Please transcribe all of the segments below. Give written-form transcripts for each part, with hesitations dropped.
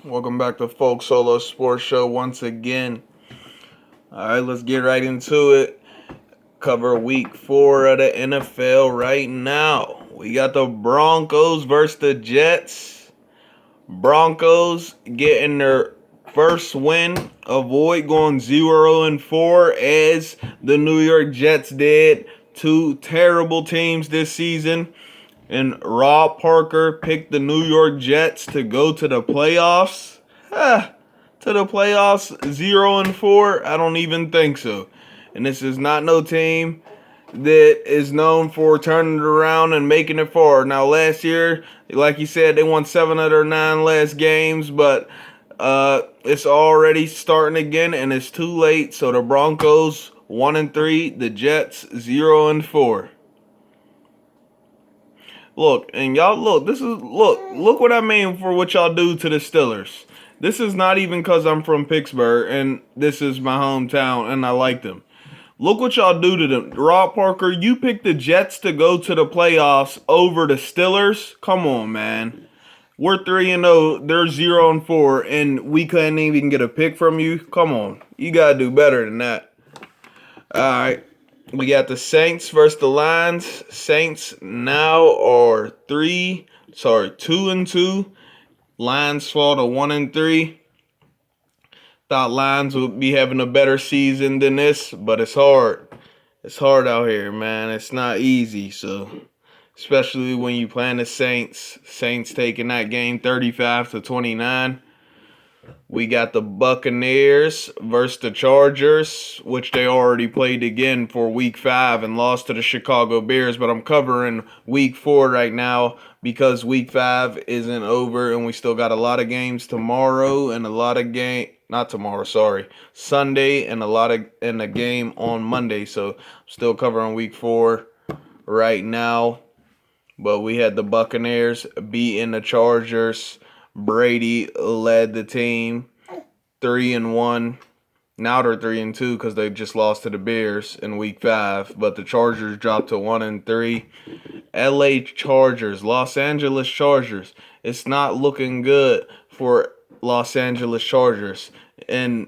Welcome back to Folk Solo Sports Show once again. All right, let's get right into it. Cover week 4 of the NFL right now. We got the Broncos versus the Jets. Broncos getting their first win. Avoid going 0-4 as the New York Jets did. Two terrible teams this season. And Rob Parker picked the New York Jets to go to the playoffs. To the playoffs, 0-4. I don't even think so. And this is not no team that is known for turning it around and making it far. Now, last year, like you said, they won 7 of their 9 last games, but it's already starting again, and it's too late. So the Broncos 1-3, the Jets 0-4. Look, and y'all look, look what I mean for what y'all do to the Steelers. This is not even because I'm from Pittsburgh and this is my hometown and I like them. Look what y'all do to them. Rob Parker, you picked the Jets to go to the playoffs over the Steelers? Come on, man. We're 3-0, they're 0-4, and we couldn't even get a pick from you? Come on. You gotta do better than that. Alright. We got the Saints versus the Lions. Saints now are 2-2. Lions fall to 1-3. Thought Lions would be having a better season than this, but it's hard. It's hard out here, man. It's not easy. So, especially when you playing the Saints. Saints taking that game 35-29. We got the Buccaneers versus the Chargers, which they already played again for week 5 and lost to the Chicago Bears. But I'm covering week 4 right now because week 5 isn't over and we still got a lot of games tomorrow and a lot of not tomorrow, sorry, Sunday and a game on Monday. So I'm still covering week 4 right now. But we had the Buccaneers beating the Chargers. Brady led the team 3-1. Now they're 3-2 because they just lost to the Bears in week 5. But the Chargers dropped to 1-3. LA Chargers, Los Angeles Chargers. It's not looking good for Los Angeles Chargers. And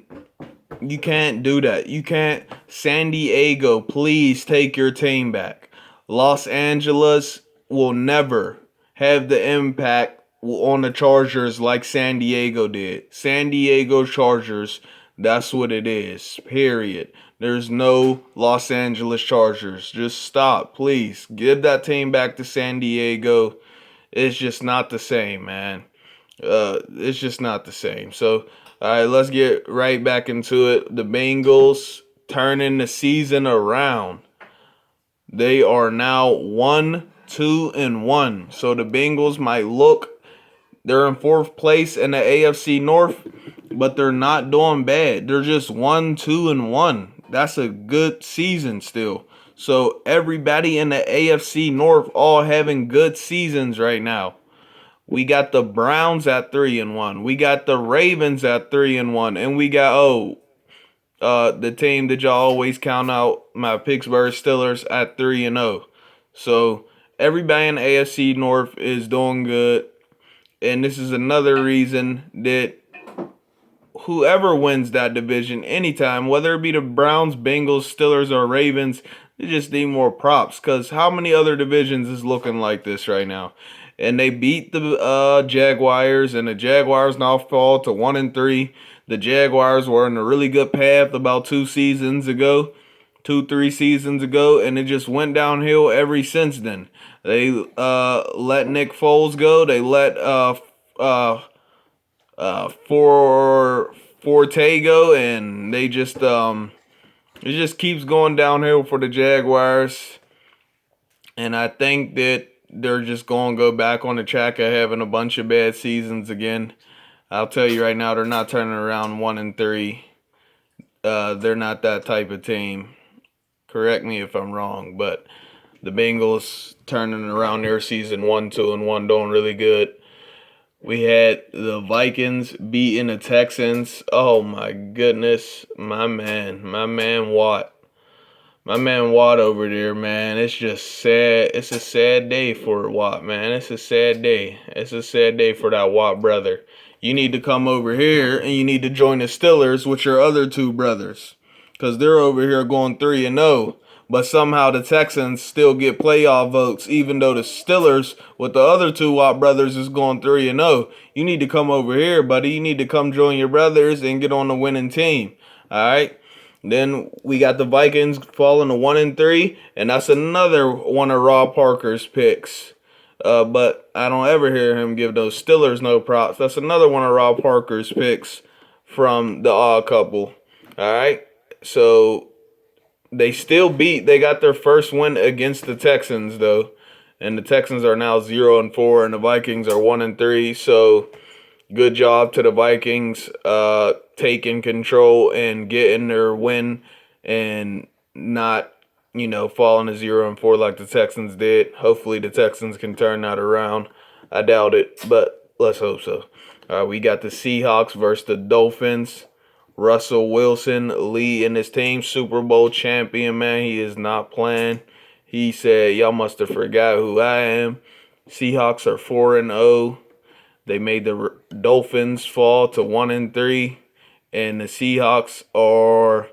you can't do that. You can't. San Diego, please take your team back. Los Angeles will never have the impact on the Chargers like San Diego did. San Diego Chargers, that's what it is, period. There's no Los Angeles Chargers. Just stop, please. Give that team back to San Diego. It's just not the same, man. It's just not the same. So, all right, let's get right back into it. The Bengals turning the season around. They are now 1-2-1. So the Bengals might look, they're in 4th place in the AFC North, but they're not doing bad. They're just 1-2-1. That's a good season still. So everybody in the AFC North all having good seasons right now. We got the Browns at 3-1. We got the Ravens at 3-1, and we got the team that y'all always count out, my Pittsburgh Steelers, at 3-0. So everybody in the AFC North is doing good. And this is another reason that whoever wins that division anytime, whether it be the Browns, Bengals, Steelers, or Ravens, they just need more props. Because how many other divisions is looking like this right now? And they beat the Jaguars, and the Jaguars now fall to 1-3. The Jaguars were in a really good path about 3 seasons ago, and it just went downhill ever since then. They let Nick Foles go. They let Forte go, and they just it just keeps going downhill for the Jaguars. And I think that they're just going to go back on the track of having a bunch of bad seasons again. I'll tell you right now, they're not turning around 1-3. They're not that type of team. Correct me if I'm wrong, but the Bengals turning around their season 1-2-1, doing really good. We had the Vikings beating the Texans. Oh my goodness, my man Watt. My man Watt over there, man. It's just sad. It's a sad day for Watt, man. It's a sad day. It's a sad day for that Watt brother. you need to come over here and you need to join the Steelers with your other two brothers. Because they're over here going 3-0. But somehow the Texans still get playoff votes, even though the Steelers with the other two Watt brothers is going 3-0. You need to come over here, buddy. You need to come join your brothers and get on the winning team. All right. Then we got the Vikings falling to 1-3, and that's another one of Rob Parker's picks. But I don't ever hear him give those Steelers no props. That's another one of Rob Parker's picks from the Odd Couple. All right. So they got their first win against the Texans though, and the Texans are now 0-4, and the Vikings are 1-3. So good job to the Vikings taking control and getting their win and not, falling to 0-4 like the Texans did. Hopefully the Texans can turn that around. I doubt it, but let's hope so. We got the Seahawks versus the Dolphins. Russell Wilson leading his team, Super Bowl champion, man. He is not playing. He said, y'all must have forgot who I am. Seahawks are 4-0. They made the Dolphins fall to 1-3. And the Seahawks are,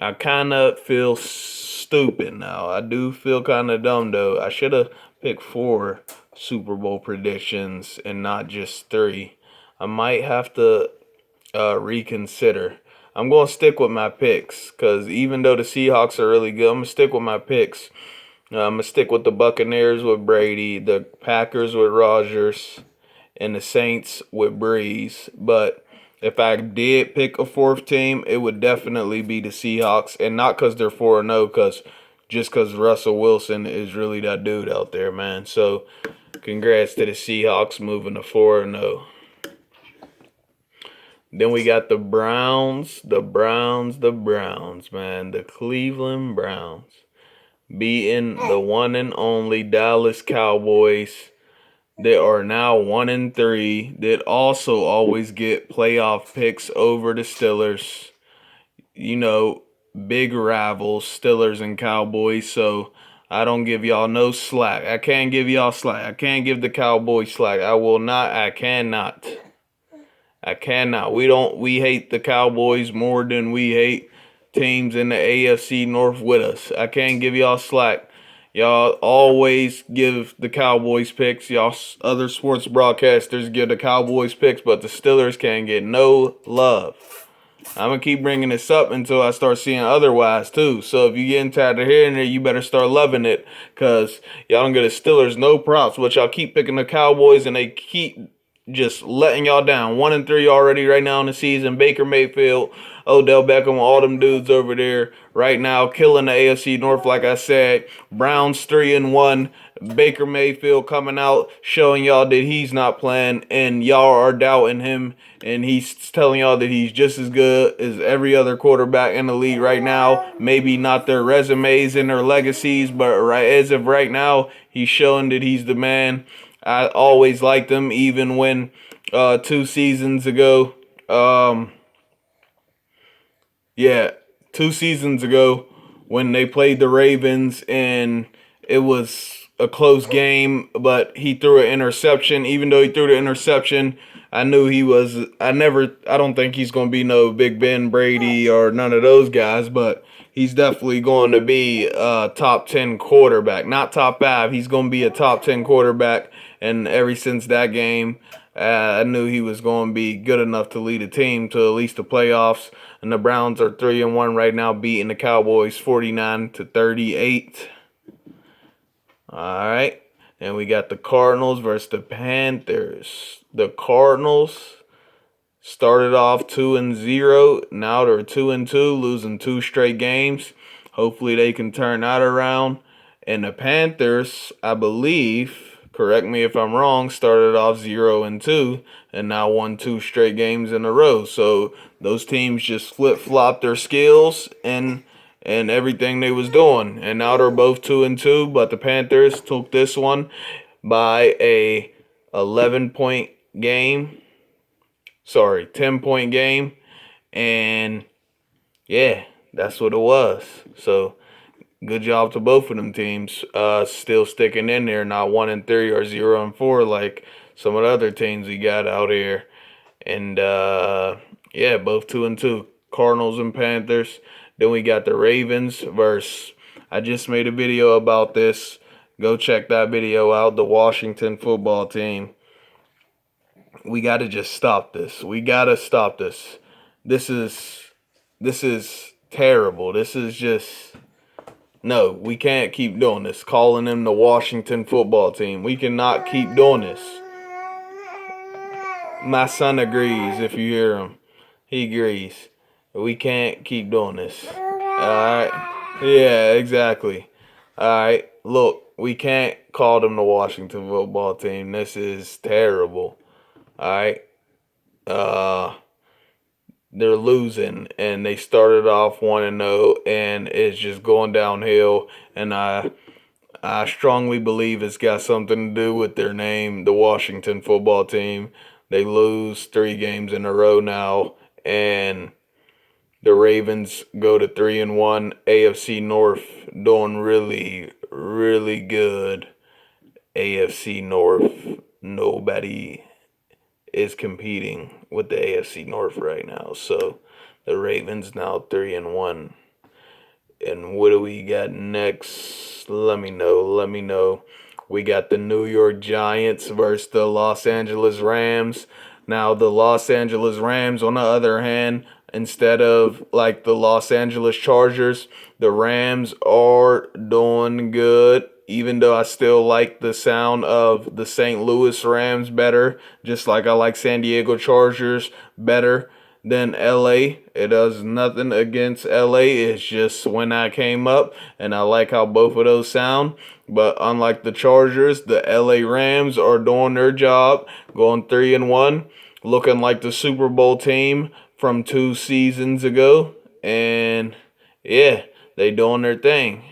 I kind of feel stupid now. I do feel kind of dumb, though. I should have picked 4 Super Bowl predictions and not just 3. I might have to reconsider. I'm going to stick with my picks because even though the Seahawks are really good, I'm going to stick with my picks. I'm going to stick with the Buccaneers with Brady, the Packers with Rodgers, and the Saints with Breeze. But if I did pick a 4th team, it would definitely be the Seahawks. And not because they're 4-0, just because Russell Wilson is really that dude out there, man. So congrats to the Seahawks moving to 4-0. Then we got the Browns, man. The Cleveland Browns beating the one and only Dallas Cowboys. They are now 1-3. That also always get playoff picks over the Steelers. Big rivals, Steelers and Cowboys. So I don't give y'all no slack. I can't give y'all slack. I can't give the Cowboys slack. I will not. I cannot. We hate the Cowboys more than we hate teams in the AFC North with us. I can't give y'all slack. Y'all always give the Cowboys picks. Y'all other sports broadcasters give the Cowboys picks, but the Steelers can't get no love. I'm going to keep bringing this up until I start seeing otherwise, too. So if you're getting tired of hearing it, you better start loving it because y'all don't get the Steelers no props. But y'all keep picking the Cowboys, and they keep just letting y'all down. 1-3 already right now in the season. Baker Mayfield, Odell Beckham, all them dudes over there right now killing the AFC North. Like I said, Browns 3-1. Baker Mayfield coming out showing y'all that he's not playing, and y'all are doubting him, and he's telling y'all that he's just as good as every other quarterback in the league right now. Maybe not their resumes and their legacies, but right as of right now, he's showing that he's the man. I always liked him, even when 2 seasons ago, 2 seasons ago when they played the Ravens and it was a close game, but he threw an interception. Even though he threw the interception, I knew I don't think he's going to be no Big Ben, Brady, or none of those guys, but he's definitely going to be a top 10 quarterback. Not top 5. He's going to be a top 10 quarterback. And ever since that game, I knew he was going to be good enough to lead a team to at least the playoffs. And the Browns are 3-1 right now, beating the Cowboys 49-38. All right. And we got the Cardinals versus the Panthers. The Cardinals started off 2-0. Now they're 2-2, losing 2 straight games. Hopefully they can turn that around. And the Panthers, I believe, correct me if I'm wrong, started off 0-2 and now won 2 straight games in a row. So those teams just flip-flopped their skills and everything they was doing. And now they're both 2-2, but the Panthers took this one by a 10-point game. And yeah, that's what it was. So good job to both of them teams. Still sticking in there, not 1-3 or 0-4 like some of the other teams we got out here. And yeah, both 2-2. Cardinals and Panthers. Then we got the Ravens versus. I just made a video about this. Go check that video out. The Washington football team. We got to just stop this. We got to stop this. This is terrible. This is just no. We can't keep doing this. Calling them the Washington football team. We cannot keep doing this. My son agrees. If you hear him, he agrees. We can't keep doing this. All right. Yeah, exactly. All right. Look, we can't call them the Washington football team. This is terrible. All right. Uh, they're losing, and they started off 1-0, and it's just going downhill. And I strongly believe it's got something to do with their name, the Washington football team. They lose 3 games in a row now, and the Ravens go to 3-1. AFC North doing really, really good. AFC North, nobody is competing with the AFC North right now. So the Ravens now 3-1. And what do we got next? Let me know. Let me know. We got the New York Giants versus the Los Angeles Rams. Now, the Los Angeles Rams, on the other hand, instead of like the Los Angeles Chargers, the Rams are doing good. Even though I still like the sound of the St. Louis Rams better, just like I like San Diego Chargers better than LA. It does nothing against LA. It's just when I came up, and I like how both of those sound. But unlike the Chargers, the LA Rams are doing their job, going 3-1, looking like the Super Bowl team from 2 seasons ago. And yeah, they doing their thing.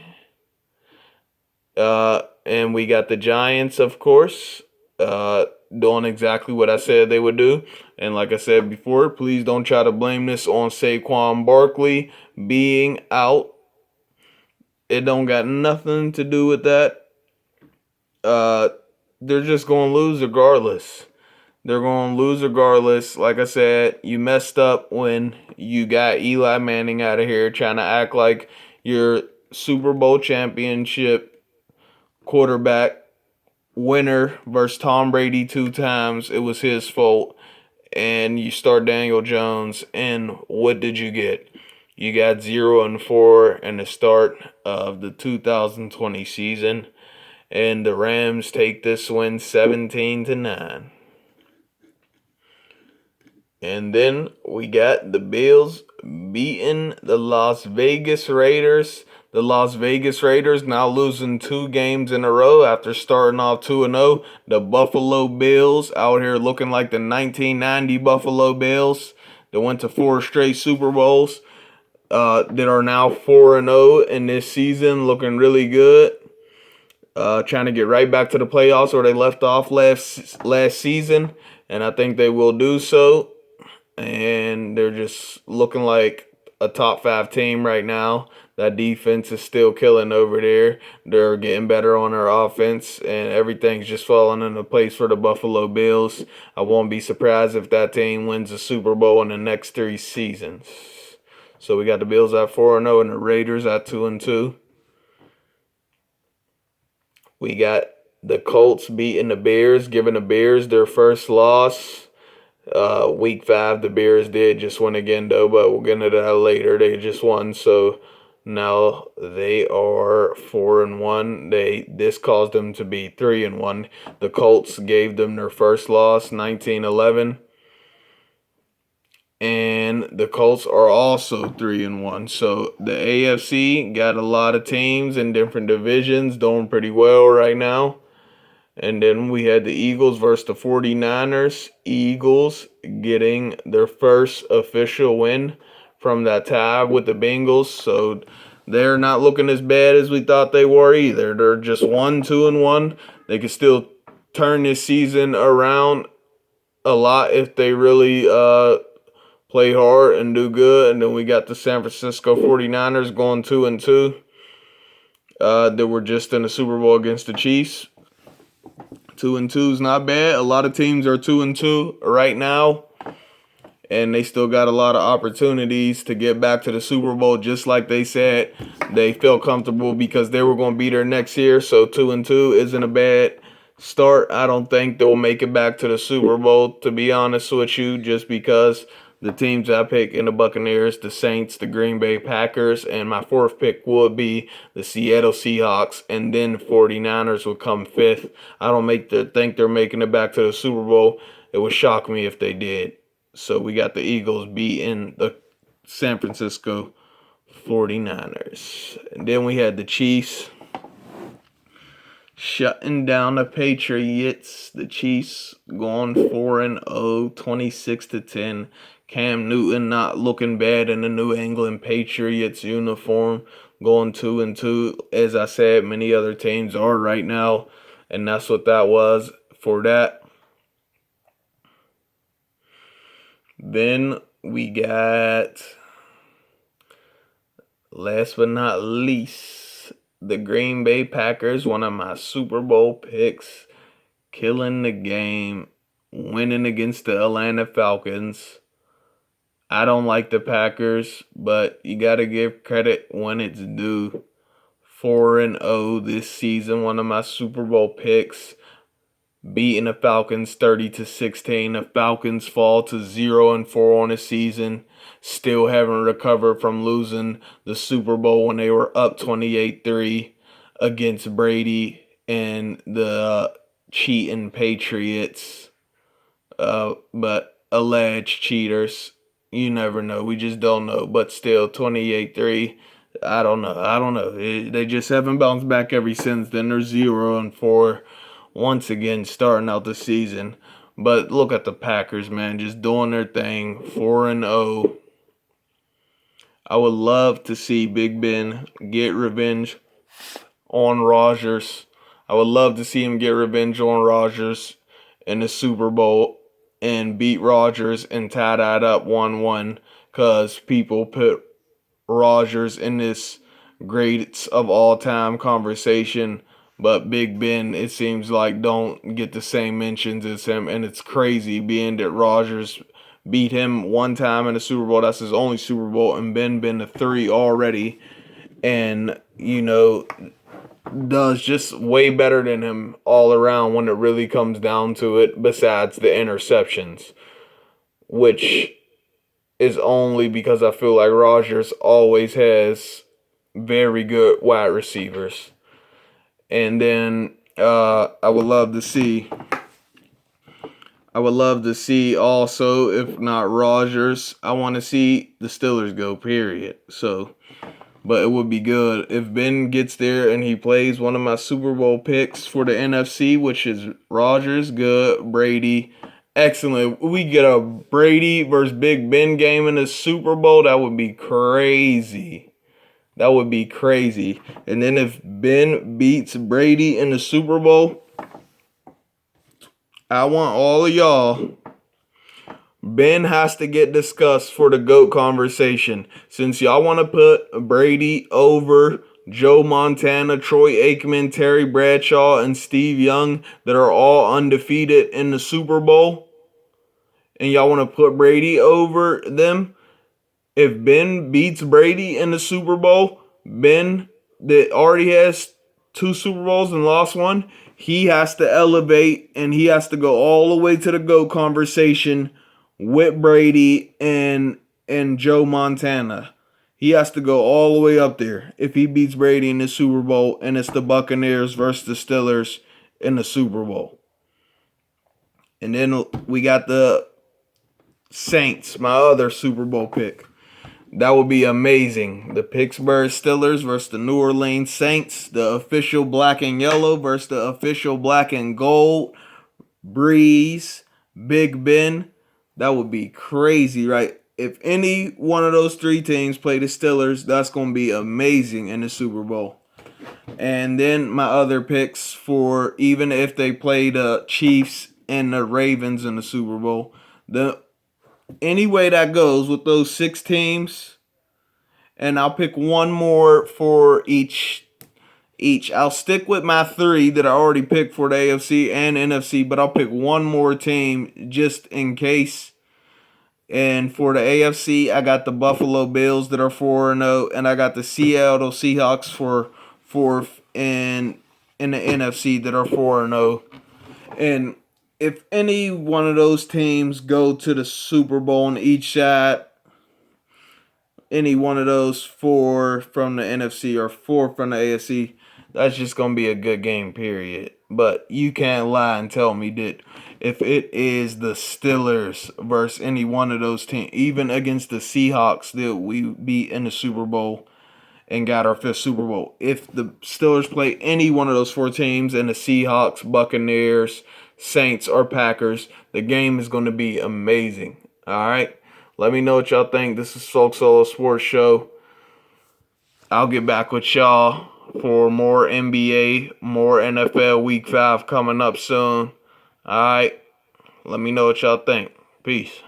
And we got the Giants, of course, doing exactly what I said they would do. And like I said before, please don't try to blame this on Saquon Barkley being out. It don't got nothing to do with that. They're just going to lose regardless. They're going to lose regardless. Like I said, you messed up when you got Eli Manning out of here trying to act like you're Super Bowl championship quarterback winner versus Tom Brady 2 times. It was his fault. And you start Daniel Jones, and what did you get? You got 0-4 in the start of the 2020 season, and the Rams take this win 17-9. And then we got the Bills beating the Las Vegas Raiders. The Las Vegas Raiders now losing 2 games in a row after starting off 2-0. The Buffalo Bills out here looking like the 1990 Buffalo Bills that went to 4 straight Super Bowls, that are now 4-0 in this season, looking really good. Trying to get right back to the playoffs where they left off last season, and I think they will do so. And they're just looking like a top 5 team right now. That defense is still killing over there. They're getting better on their offense, and everything's just falling into place for the Buffalo Bills. I won't be surprised if that team wins the Super Bowl in the next 3 seasons. So we got the Bills at 4-0 and the Raiders at 2-2. We got the Colts beating the Bears, giving the Bears their first loss. Week 5, the Bears did just win again, though, but we'll get into that later. They just won, so now they are 4-1. This caused them to be 3-1. The Colts gave them their first loss, 19-11. And the Colts are also 3-1. So the AFC got a lot of teams in different divisions doing pretty well right now. And then we had the Eagles versus the 49ers. Eagles getting their first official win from that tie with the Bengals. So they're not looking as bad as we thought they were either. They're just 1-2-1. They could still turn this season around a lot if they really play hard and do good. And then we got the San Francisco 49ers going 2-2. They were just in the Super Bowl against the Chiefs. 2-2 is not bad. A lot of teams are 2-2 right now. and they still got a lot of opportunities to get back to the Super Bowl, just like they said. They felt comfortable because they were going to be there next year, so 2-2 isn't a bad start. I don't think they'll make it back to the Super Bowl, to be honest with you, just because the teams I pick in the Buccaneers, the Saints, the Green Bay Packers, and my fourth pick would be the Seattle Seahawks, and then 49ers would come fifth. I don't think they're making it back to the Super Bowl. It would shock me if they did. So we got the Eagles beating the San Francisco 49ers. And then we had the Chiefs shutting down the Patriots. The Chiefs going 4-0, 26-10. Cam Newton not looking bad in the New England Patriots uniform, going 2-2. As I said, many other teams are right now, and that's what that was for that. Then we got, last but not least, the Green Bay Packers, one of my Super Bowl picks, killing the game, winning against the Atlanta Falcons. I don't like the Packers, but you got to give credit when it's due. 4-0 this season, one of my Super Bowl picks, beating the Falcons 30-16. The Falcons fall to 0-4 on the season, still haven't recovered from losing the Super Bowl when they were up 28-3 against Brady and the cheating Patriots, but alleged cheaters. You never know. We just don't know. But still, 28-3. I don't know. They just haven't bounced back ever since then. They're 0-4 once again starting out the season. But look at the Packers, man, just doing their thing. 4-0. I would love to see Big Ben get revenge on Rodgers. I would love to see him get revenge on Rodgers in the Super Bowl and beat Rodgers and tie that up 1-1, because people put Rodgers in this greatest of all time conversation, but Big Ben, it seems like, don't get the same mentions as him, and it's crazy being that Rodgers beat him one time in the Super Bowl. That's his only Super Bowl, and Ben been to 3 already, and does just way better than him all around when it really comes down to it, besides the interceptions, which is only because I feel like Rodgers always has very good wide receivers. And then I would love to see also, if not Rodgers, I want to see the Steelers go, period. So, but it would be good if Ben gets there and he plays one of my Super Bowl picks for the NFC, which is Rodgers, good, Brady, excellent. We get a Brady versus Big Ben game in the Super Bowl. That would be crazy. That would be crazy. And then if Ben beats Brady in the Super Bowl, I want all of y'all. Ben has to get discussed for the GOAT conversation. Since y'all want to put Brady over Joe Montana, Troy Aikman, Terry Bradshaw, and Steve Young, that are all undefeated in the Super Bowl, and y'all want to put Brady over them, if Ben beats Brady in the Super Bowl, Ben, that already has 2 Super Bowls and lost one, he has to elevate and he has to go all the way to the GOAT conversation with Brady and Joe Montana. He has to go all the way up there if he beats Brady in the Super Bowl, and it's the Buccaneers versus the Steelers in the Super Bowl. And then we got the Saints, my other Super Bowl pick. That would be amazing. The Pittsburgh Steelers versus the New Orleans Saints. The official black and yellow versus the official black and gold. Breeze, Big Ben. That would be crazy, right? If any one of those 3 teams play the Steelers, that's going to be amazing in the Super Bowl. And then my other picks for even if they play the Chiefs and the Ravens in the Super Bowl, any way that goes with those 6 teams, and I'll pick one more for each. I'll stick with my 3 that I already picked for the AFC and NFC, but I'll pick one more team just in case And for the AFC, I got the Buffalo Bills that are 4-0, and I got the Seattle Seahawks for fourth in the NFC that are 4-0. And if any one of those teams go to the Super Bowl and each shot, any one of those four from the NFC or four from the AFC, that's just going to be a good game, period. But you can't lie and tell me that if it is the Steelers versus any one of those teams, even against the Seahawks that we beat in the Super Bowl and got our fifth Super Bowl, if the Steelers play any one of those four teams and the Seahawks, Buccaneers, Saints, or Packers, the game is going to be amazing. All right? Let me know what y'all think. This is Sulk Solo Sports Show. I'll get back with y'all for more NBA, more NFL Week 5 coming up soon. All right. Let me know what y'all think. Peace.